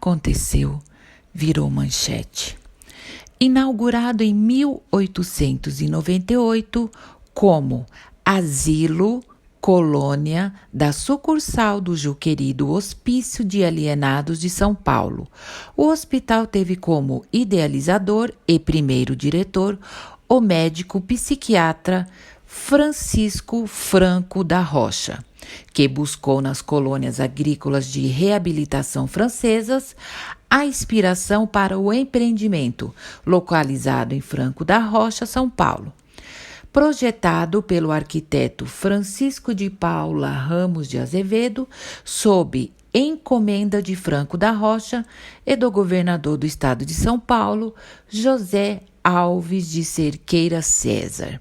aconteceu virou manchete. Inaugurado em 1898 como asilo colônia da sucursal do Juqueri do Hospício de Alienados de São Paulo, o hospital teve como idealizador e primeiro diretor o médico psiquiatra Francisco Franco da Rocha, que buscou nas colônias agrícolas de reabilitação francesas a inspiração para o empreendimento, localizado em Franco da Rocha, São Paulo. Projetado pelo arquiteto Francisco de Paula Ramos de Azevedo, sob encomenda de Franco da Rocha e do governador do estado de São Paulo, José Alves de Cerqueira César,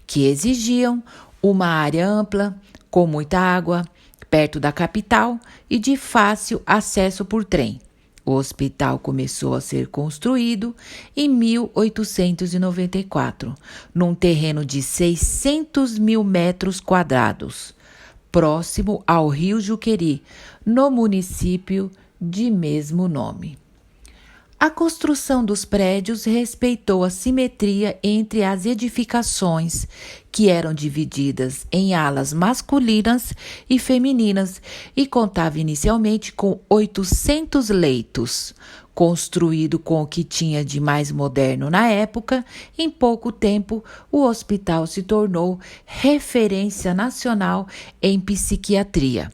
que exigiam uma área ampla, com muita água, perto da capital e de fácil acesso por trem. O hospital começou a ser construído em 1894, num terreno de 600 mil metros quadrados, próximo ao rio Juqueri, no município de mesmo nome. A construção dos prédios respeitou a simetria entre as edificações, que eram divididas em alas masculinas e femininas, e contava inicialmente com 800 leitos. Construído com o que tinha de mais moderno na época, em pouco tempo o hospital se tornou referência nacional em psiquiatria,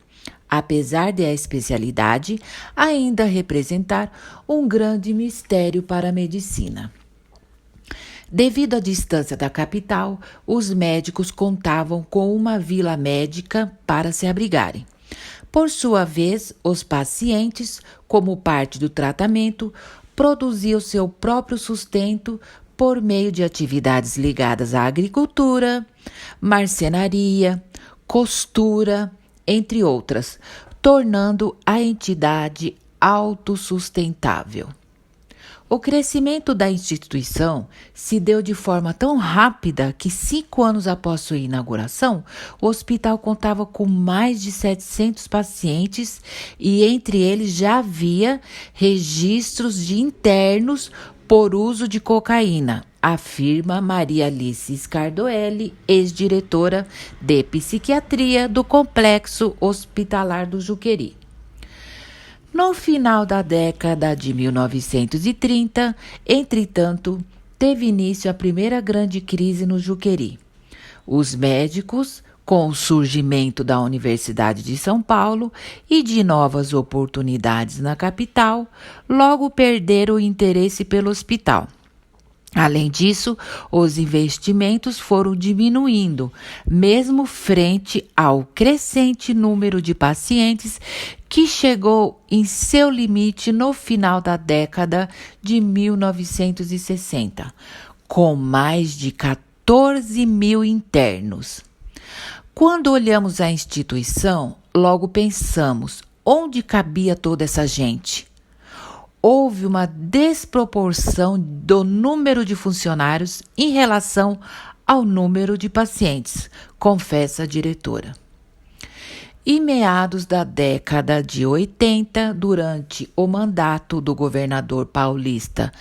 apesar de a especialidade ainda representar um grande mistério para a medicina. Devido à distância da capital, os médicos contavam com uma vila médica para se abrigarem. Por sua vez, os pacientes, como parte do tratamento, produziam seu próprio sustento por meio de atividades ligadas à agricultura, marcenaria, costura, entre outras, tornando a entidade autossustentável. O crescimento da instituição se deu de forma tão rápida que 5 anos após sua inauguração, o hospital contava com mais de 700 pacientes e entre eles já havia registros de internos por uso de cocaína, afirma Maria Alice Scardoelli, ex-diretora de psiquiatria do Complexo Hospitalar do Juqueri. No final da década de 1930, entretanto, teve início a primeira grande crise no Juqueri. Os médicos, com o surgimento da Universidade de São Paulo e de novas oportunidades na capital, logo perderam o interesse pelo hospital. Além disso, os investimentos foram diminuindo, mesmo frente ao crescente número de pacientes que chegou em seu limite no final da década de 1960, com mais de 14 mil internos. Quando olhamos a instituição, logo pensamos, onde cabia toda essa gente? Houve uma desproporção do número de funcionários em relação ao número de pacientes, confessa a diretora. Em meados da década de 80, durante o mandato do governador paulista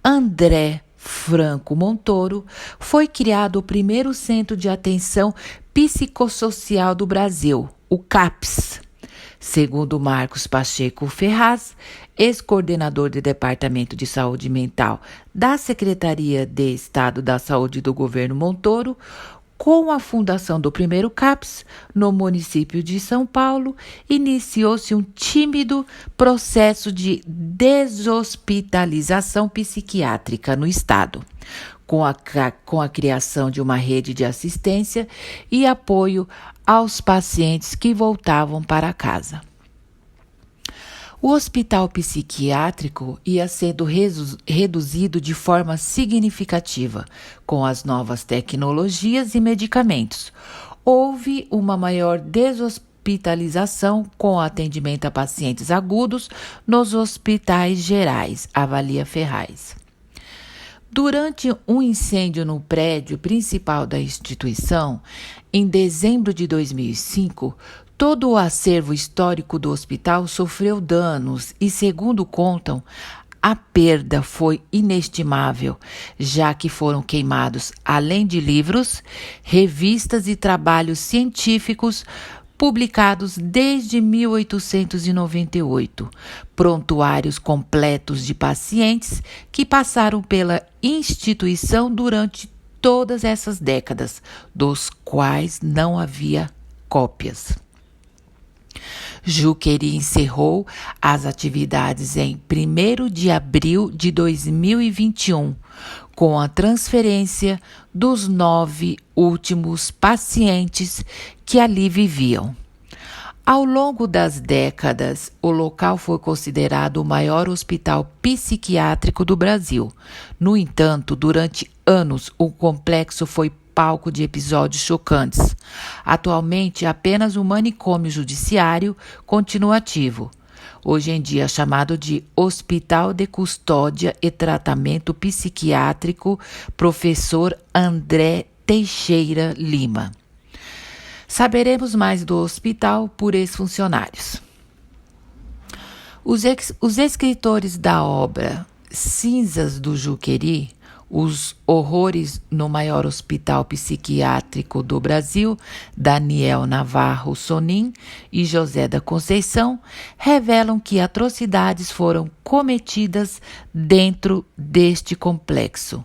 André Franco Montoro, foi criado o primeiro Centro de Atenção Psicossocial do Brasil, o CAPS. Segundo Marcos Pacheco Ferraz, ex-coordenador do Departamento de Saúde Mental da Secretaria de Estado da Saúde do governo Montoro, com a fundação do primeiro CAPS no município de São Paulo, iniciou-se um tímido processo de deshospitalização psiquiátrica no estado, com a criação de uma rede de assistência e apoio aos pacientes que voltavam para casa. O hospital psiquiátrico ia sendo reduzido de forma significativa com as novas tecnologias e medicamentos. Houve uma maior deshospitalização com atendimento a pacientes agudos nos hospitais gerais, avalia Ferraz. Durante um incêndio no prédio principal da instituição, em dezembro de 2005, Todo o acervo histórico do hospital sofreu danos e, segundo contam, a perda foi inestimável, já que foram queimados, além de livros, revistas e trabalhos científicos publicados desde 1898, prontuários completos de pacientes que passaram pela instituição durante todas essas décadas, dos quais não havia cópias. Juqueri encerrou as atividades em 1º de abril de 2021, com a transferência dos 9 últimos pacientes que ali viviam. Ao longo das décadas, o local foi considerado o maior hospital psiquiátrico do Brasil. No entanto, durante anos, o complexo foi palco de episódios chocantes. Atualmente, apenas o manicômio judiciário continua ativo. Hoje em dia chamado de Hospital de Custódia e Tratamento Psiquiátrico Professor André Teixeira Lima. Saberemos mais do hospital por ex-funcionários. Os escritores da obra Cinzas do Juqueri, Os Horrores no Maior Hospital Psiquiátrico do Brasil, Daniel Navarro Sonin e José da Conceição, revelam que atrocidades foram cometidas dentro deste complexo.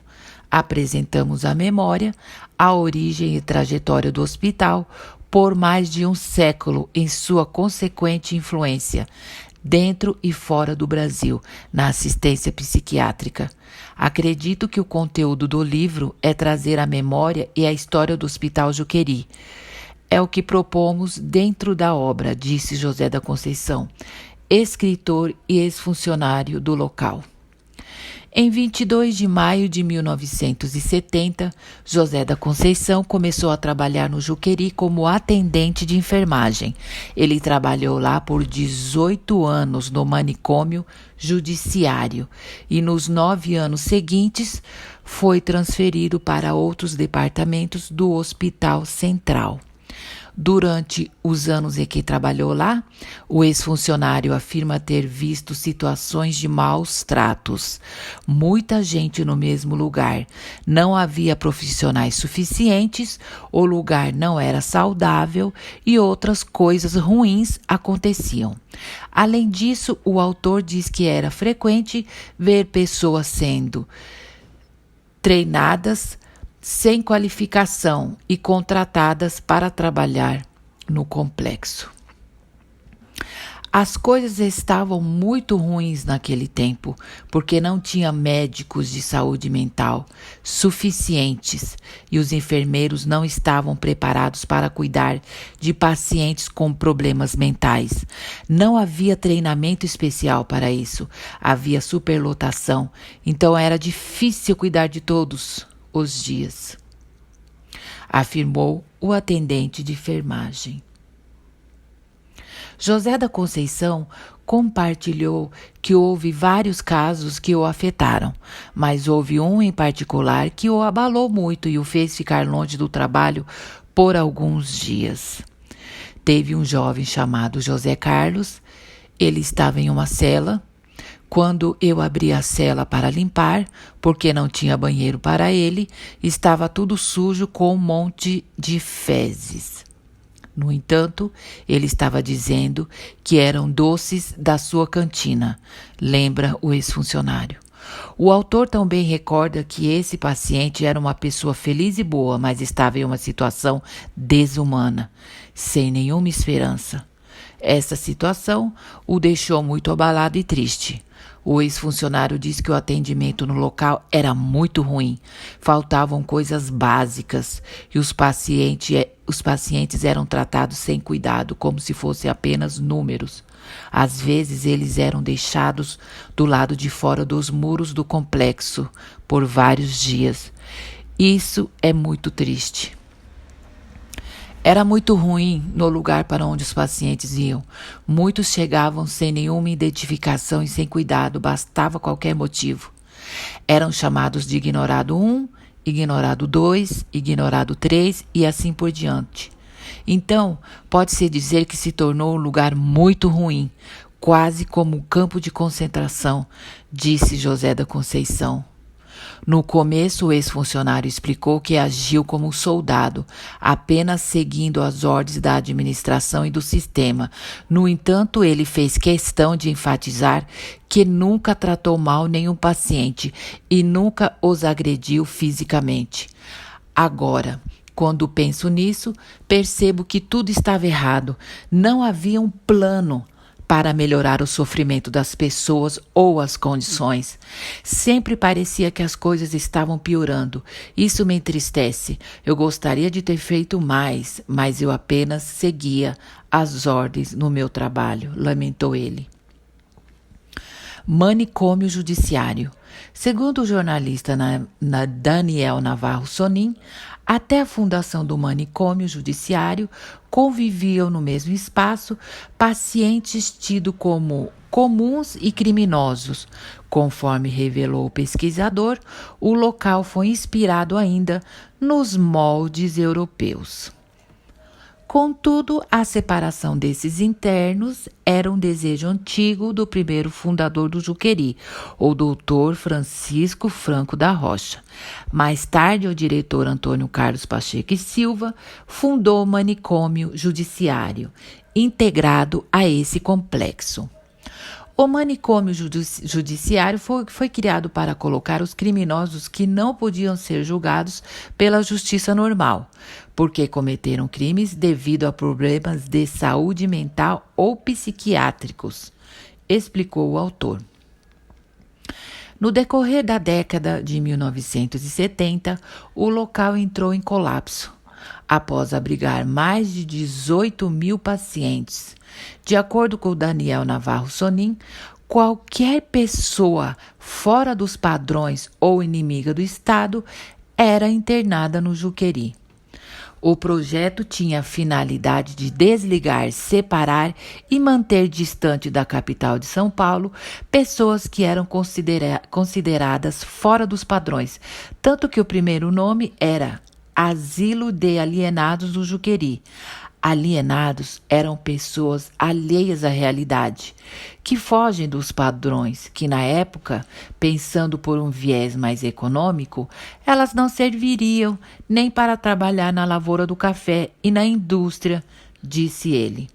Apresentamos a memória, a origem e trajetória do hospital por mais de um século em sua consequente influência, dentro e fora do Brasil, na assistência psiquiátrica. Acredito que o conteúdo do livro é trazer a memória e a história do Hospital Juqueri. É o que propomos dentro da obra, disse José da Conceição, escritor e ex-funcionário do local. Em 22 de maio de 1970, José da Conceição começou a trabalhar no Juqueri como atendente de enfermagem. Ele trabalhou lá por 18 anos no manicômio judiciário e nos 9 anos seguintes foi transferido para outros departamentos do Hospital Central. Durante os anos em que trabalhou lá, o ex-funcionário afirma ter visto situações de maus tratos. Muita gente no mesmo lugar. Não havia profissionais suficientes, o lugar não era saudável e outras coisas ruins aconteciam. Além disso, o autor diz que era frequente ver pessoas sendo treinadas sem qualificação e contratadas para trabalhar no complexo. As coisas estavam muito ruins naquele tempo, porque não tinha médicos de saúde mental suficientes e os enfermeiros não estavam preparados para cuidar de pacientes com problemas mentais. Não havia treinamento especial para isso, havia superlotação, então era difícil cuidar de todos os dias, afirmou o atendente de enfermagem. José da Conceição compartilhou que houve vários casos que o afetaram, mas houve um em particular que o abalou muito e o fez ficar longe do trabalho por alguns dias. Teve um jovem chamado José Carlos, ele estava em uma cela. Quando eu abri a cela para limpar, porque não tinha banheiro para ele, estava tudo sujo com um monte de fezes. No entanto, ele estava dizendo que eram doces da sua cantina, lembra o ex-funcionário. O autor também recorda que esse paciente era uma pessoa feliz e boa, mas estava em uma situação desumana, sem nenhuma esperança. Essa situação o deixou muito abalado e triste. O ex-funcionário diz que o atendimento no local era muito ruim, faltavam coisas básicas e os pacientes eram tratados sem cuidado, como se fossem apenas números. Às vezes eles eram deixados do lado de fora dos muros do complexo por vários dias. Isso é muito triste. Era muito ruim no lugar para onde os pacientes iam. Muitos chegavam sem nenhuma identificação e sem cuidado, bastava qualquer motivo. Eram chamados de ignorado 1, ignorado 2, ignorado 3 e assim por diante. Então, pode-se dizer que se tornou um lugar muito ruim, quase como um campo de concentração, disse José da Conceição. No começo, o ex-funcionário explicou que agiu como um soldado, apenas seguindo as ordens da administração e do sistema. No entanto, ele fez questão de enfatizar que nunca tratou mal nenhum paciente e nunca os agrediu fisicamente. Agora, quando penso nisso, percebo que tudo estava errado. Não havia um plano para melhorar o sofrimento das pessoas ou as condições. Sempre parecia que as coisas estavam piorando. Isso me entristece. Eu gostaria de ter feito mais, mas eu apenas seguia as ordens no meu trabalho, lamentou ele. Manicômio judiciário. Segundo o jornalista Daniel Navarro Sonin, até a fundação do manicômio judiciário, conviviam no mesmo espaço pacientes tidos como comuns e criminosos. Conforme revelou o pesquisador, o local foi inspirado ainda nos moldes europeus. Contudo, a separação desses internos era um desejo antigo do primeiro fundador do Juqueri, o doutor Francisco Franco da Rocha. Mais tarde, o diretor Antônio Carlos Pacheco e Silva fundou o manicômio judiciário, integrado a esse complexo. O manicômio judiciário foi criado para colocar os criminosos que não podiam ser julgados pela justiça normal, porque cometeram crimes devido a problemas de saúde mental ou psiquiátricos, explicou o autor. No decorrer da década de 1970, o local entrou em colapso, após abrigar mais de 18 mil pacientes. De acordo com Daniel Navarro Sonin, qualquer pessoa fora dos padrões ou inimiga do Estado era internada no Juqueri. O projeto tinha a finalidade de desligar, separar e manter distante da capital de São Paulo pessoas que eram consideradas fora dos padrões, tanto que o primeiro nome era Asilo de Alienados do Juqueri. Alienados eram pessoas alheias à realidade, que fogem dos padrões, que na época, pensando por um viés mais econômico, elas não serviriam nem para trabalhar na lavoura do café e na indústria, disse ele.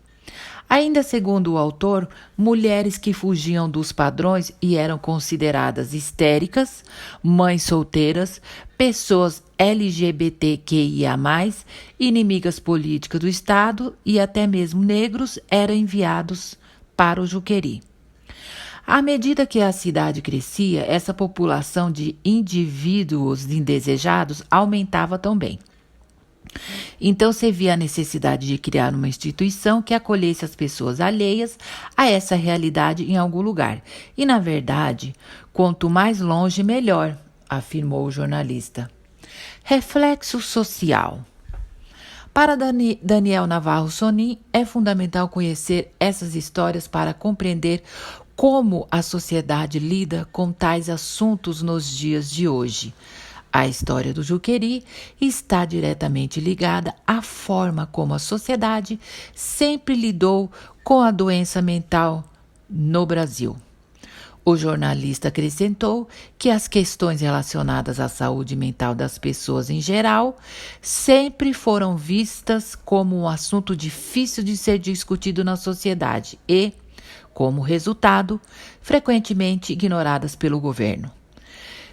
Ainda segundo o autor, mulheres que fugiam dos padrões e eram consideradas histéricas, mães solteiras, pessoas LGBTQIA+, inimigas políticas do Estado e até mesmo negros eram enviados para o Juqueri. À medida que a cidade crescia, essa população de indivíduos indesejados aumentava também. Então se via a necessidade de criar uma instituição que acolhesse as pessoas alheias a essa realidade em algum lugar. E, na verdade, quanto mais longe, melhor, afirmou o jornalista. Reflexo social. Para Daniel Navarro Sonin, é fundamental conhecer essas histórias para compreender como a sociedade lida com tais assuntos nos dias de hoje. A história do Juqueri está diretamente ligada à forma como a sociedade sempre lidou com a doença mental no Brasil. O jornalista acrescentou que as questões relacionadas à saúde mental das pessoas em geral sempre foram vistas como um assunto difícil de ser discutido na sociedade e, como resultado, frequentemente ignoradas pelo governo.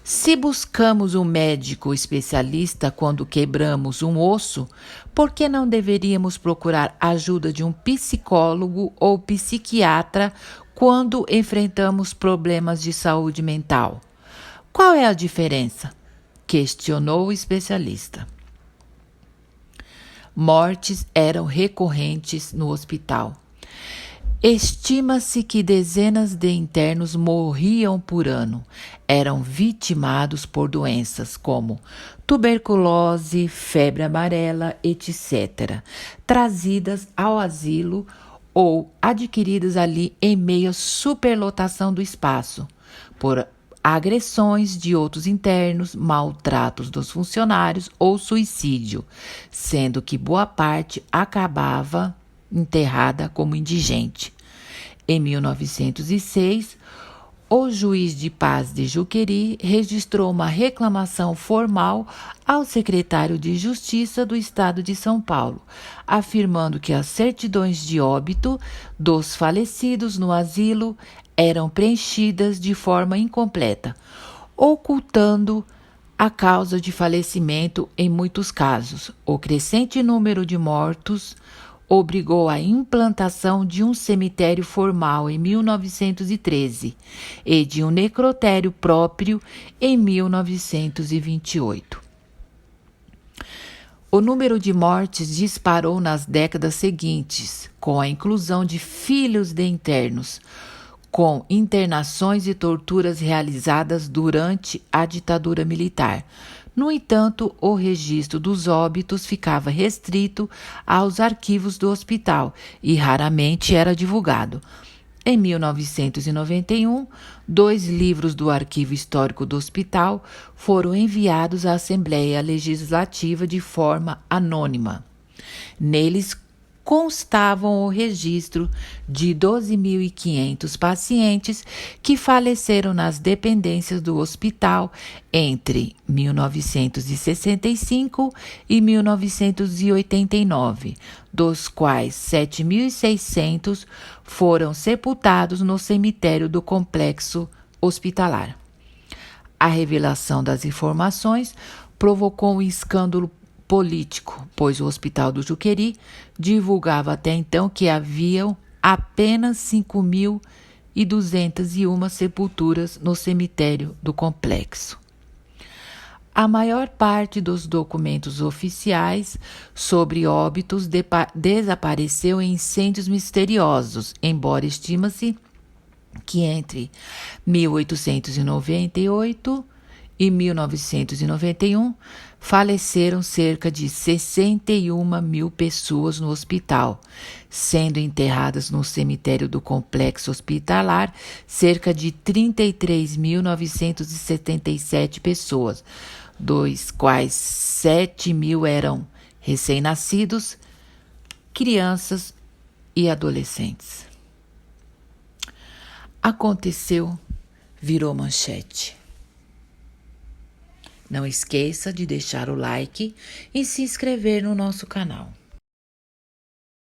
Se buscamos um médico especialista quando quebramos um osso, por que não deveríamos procurar a ajuda de um psicólogo ou psiquiatra quando enfrentamos problemas de saúde mental? Qual é a diferença? Questionou o especialista. Mortes eram recorrentes no hospital. Estima-se que dezenas de internos morriam por ano. Eram vitimados por doenças como tuberculose, febre amarela, etc., trazidas ao asilo ou adquiridas ali em meio à superlotação do espaço, por agressões de outros internos, maltratos dos funcionários ou suicídio, sendo que boa parte acabava enterrada como indigente. Em 1906, o juiz de paz de Juqueri registrou uma reclamação formal ao secretário de Justiça do Estado de São Paulo, afirmando que as certidões de óbito dos falecidos no asilo eram preenchidas de forma incompleta, ocultando a causa de falecimento em muitos casos. O crescente número de mortos obrigou à implantação de um cemitério formal em 1913 e de um necrotério próprio em 1928. O número de mortes disparou nas décadas seguintes, com a inclusão de filhos de internos, com internações e torturas realizadas durante a ditadura militar. No entanto, o registro dos óbitos ficava restrito aos arquivos do hospital e raramente era divulgado. Em 1991, 2 livros do Arquivo Histórico do Hospital foram enviados à Assembleia Legislativa de forma anônima. Neles constavam o registro de 12.500 pacientes que faleceram nas dependências do hospital entre 1965 e 1989, dos quais 7.600 foram sepultados no cemitério do complexo hospitalar. A revelação das informações provocou um escândalo político, pois o Hospital do Juqueri divulgava até então que haviam apenas 5.201 sepulturas no cemitério do complexo. A maior parte dos documentos oficiais sobre óbitos desapareceu em incêndios misteriosos, embora estima-se que entre 1898 e 1991, faleceram cerca de 61.000 pessoas no hospital, sendo enterradas no cemitério do complexo hospitalar cerca de 33.977 pessoas, dos quais 7.000 eram recém-nascidos, crianças e adolescentes. Aconteceu, virou manchete. Não esqueça de deixar o like e se inscrever no nosso canal.